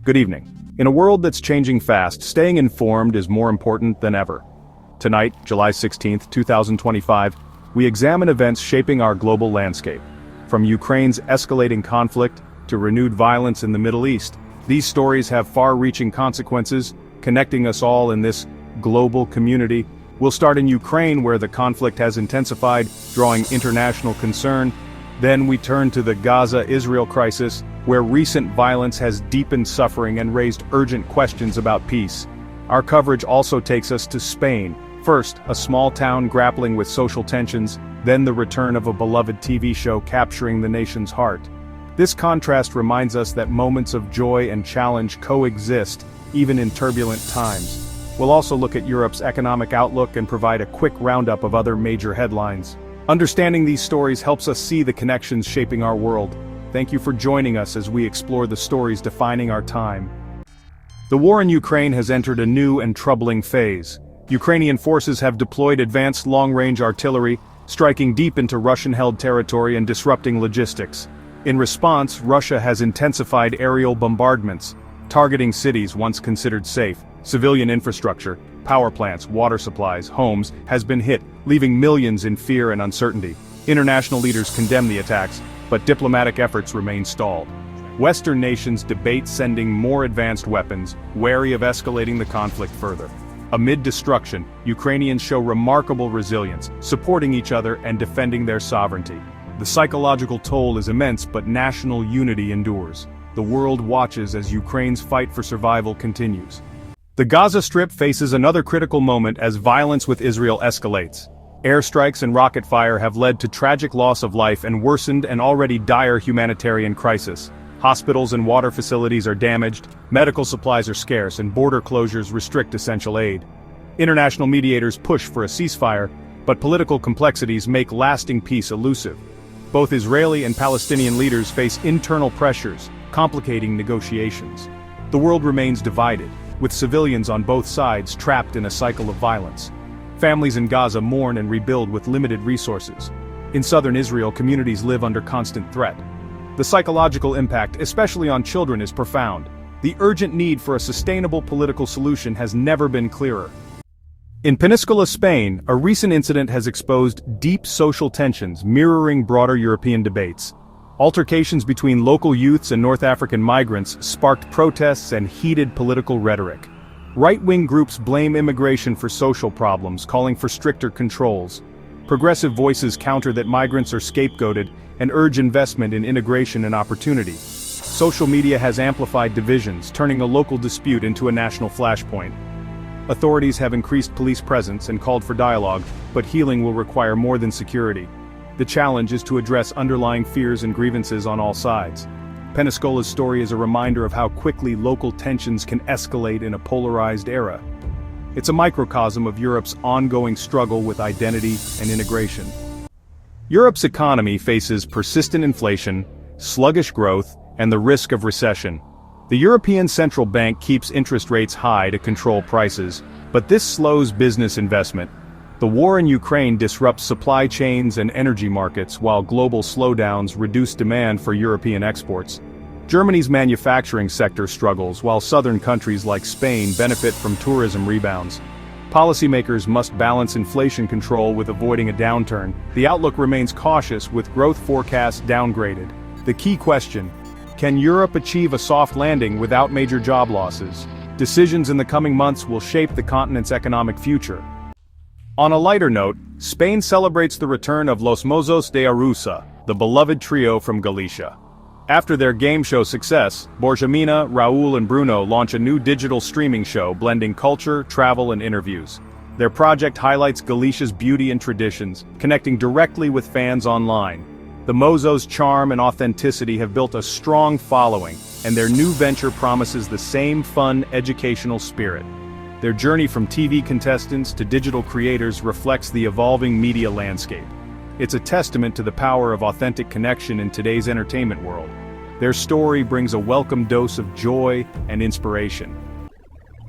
Good evening. In a world that's changing fast, staying informed is more important than ever. Tonight, July 16, 2025, we examine events shaping our global landscape. From Ukraine's escalating conflict to renewed violence in the Middle East, these stories have far-reaching consequences, connecting us all in this global community. We'll start in Ukraine, where the conflict has intensified, drawing international concern. Then we turn to the Gaza-Israel crisis, where recent violence has deepened suffering and raised urgent questions about peace. Our coverage also takes us to Spain. First, a small town grappling with social tensions, then the return of a beloved TV show capturing the nation's heart. This contrast reminds us that moments of joy and challenge coexist, even in turbulent times. We'll also look at Europe's economic outlook and provide a quick roundup of other major headlines. Understanding these stories helps us see the connections shaping our world. Thank you for joining us as we explore the stories defining our time. The war in Ukraine has entered a new and troubling phase. Ukrainian forces have deployed advanced long-range artillery, striking deep into Russian-held territory and disrupting logistics. In response, Russia has intensified aerial bombardments, targeting cities once considered safe. Civilian infrastructure, power plants, water supplies, homes, has been hit, leaving millions in fear and uncertainty. International leaders condemn the attacks, but diplomatic efforts remain stalled. Western nations debate sending more advanced weapons, wary of escalating the conflict further. Amid destruction, Ukrainians show remarkable resilience, supporting each other and defending their sovereignty. The psychological toll is immense, but national unity endures. The world watches as Ukraine's fight for survival continues. The Gaza Strip faces another critical moment as violence with Israel escalates. Airstrikes and rocket fire have led to tragic loss of life and worsened an already dire humanitarian crisis. Hospitals and water facilities are damaged, medical supplies are scarce, and border closures restrict essential aid. International mediators push for a ceasefire, but political complexities make lasting peace elusive. Both Israeli and Palestinian leaders face internal pressures, complicating negotiations. The world remains divided, with civilians on both sides trapped in a cycle of violence. Families in Gaza mourn and rebuild with limited resources. In southern Israel, communities live under constant threat. The psychological impact, especially on children, is profound. The urgent need for a sustainable political solution has never been clearer. In Península, Spain, a recent incident has exposed deep social tensions mirroring broader European debates. Altercations between local youths and North African migrants sparked protests and heated political rhetoric. Right-wing groups blame immigration for social problems, calling for stricter controls. Progressive voices counter that migrants are scapegoated and urge investment in integration and opportunity. Social media has amplified divisions, turning a local dispute into a national flashpoint. Authorities have increased police presence and called for dialogue, but healing will require more than security. The challenge is to address underlying fears and grievances on all sides. Península's story is a reminder of how quickly local tensions can escalate in a polarized era. It's a microcosm of Europe's ongoing struggle with identity and integration. Europe's economy faces persistent inflation, sluggish growth, and the risk of recession. The European Central Bank keeps interest rates high to control prices, but this slows business investment. The war in Ukraine disrupts supply chains and energy markets, while global slowdowns reduce demand for European exports. Germany's manufacturing sector struggles, while southern countries like Spain benefit from tourism rebounds. Policymakers must balance inflation control with avoiding a downturn. The outlook remains cautious, with growth forecasts downgraded. The key question: can Europe achieve a soft landing without major job losses? Decisions in the coming months will shape the continent's economic future. On a lighter note, Spain celebrates the return of Los Mozos de Arousa, the beloved trio from Galicia. After their game show success, Borjamina, Raúl and Bruno launch a new digital streaming show blending culture, travel and interviews. Their project highlights Galicia's beauty and traditions, connecting directly with fans online. The Mozos' charm and authenticity have built a strong following, and their new venture promises the same fun, educational spirit. Their journey from TV contestants to digital creators reflects the evolving media landscape. It's a testament to the power of authentic connection in today's entertainment world. Their story brings a welcome dose of joy and inspiration.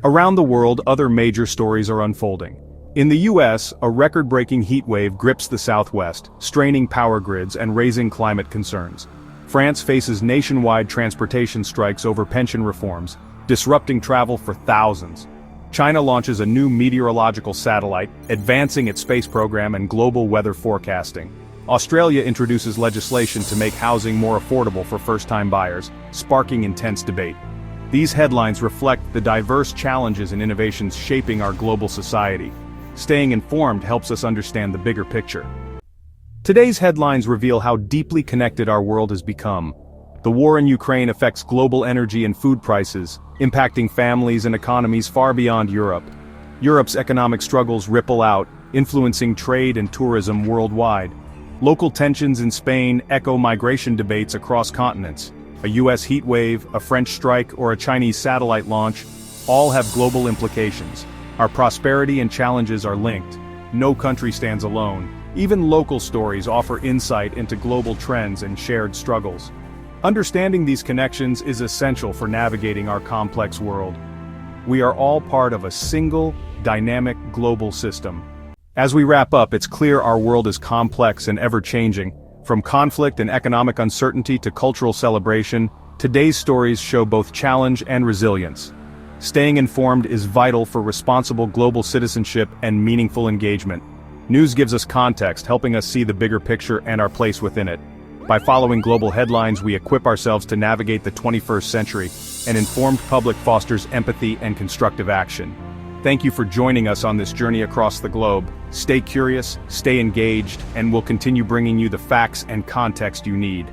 Around the world, other major stories are unfolding. In the US, a record-breaking heat wave grips the Southwest, straining power grids and raising climate concerns. France faces nationwide transportation strikes over pension reforms, disrupting travel for thousands. China launches a new meteorological satellite, advancing its space program and global weather forecasting. Australia introduces legislation to make housing more affordable for first-time buyers, sparking intense debate. These headlines reflect the diverse challenges and innovations shaping our global society. Staying informed helps us understand the bigger picture. Today's headlines reveal how deeply connected our world has become. The war in Ukraine affects global energy and food prices, impacting families and economies far beyond Europe. Europe's economic struggles ripple out, influencing trade and tourism worldwide. Local tensions in Spain echo migration debates across continents. A US heat wave, a French strike, or a Chinese satellite launch all have global implications. Our prosperity and challenges are linked. No country stands alone. Even local stories offer insight into global trends and shared struggles. Understanding these connections is essential for navigating our complex world. We are all part of a single, dynamic global system. As we wrap up, it's clear our world is complex and ever-changing. From conflict and economic uncertainty to cultural celebration, today's stories show both challenge and resilience. Staying informed is vital for responsible global citizenship and meaningful engagement. News gives us context, helping us see the bigger picture and our place within it. By following global headlines, we equip ourselves to navigate the 21st century. An informed public fosters empathy and constructive action. Thank you for joining us on this journey across the globe. Stay curious, stay engaged, and we'll continue bringing you the facts and context you need.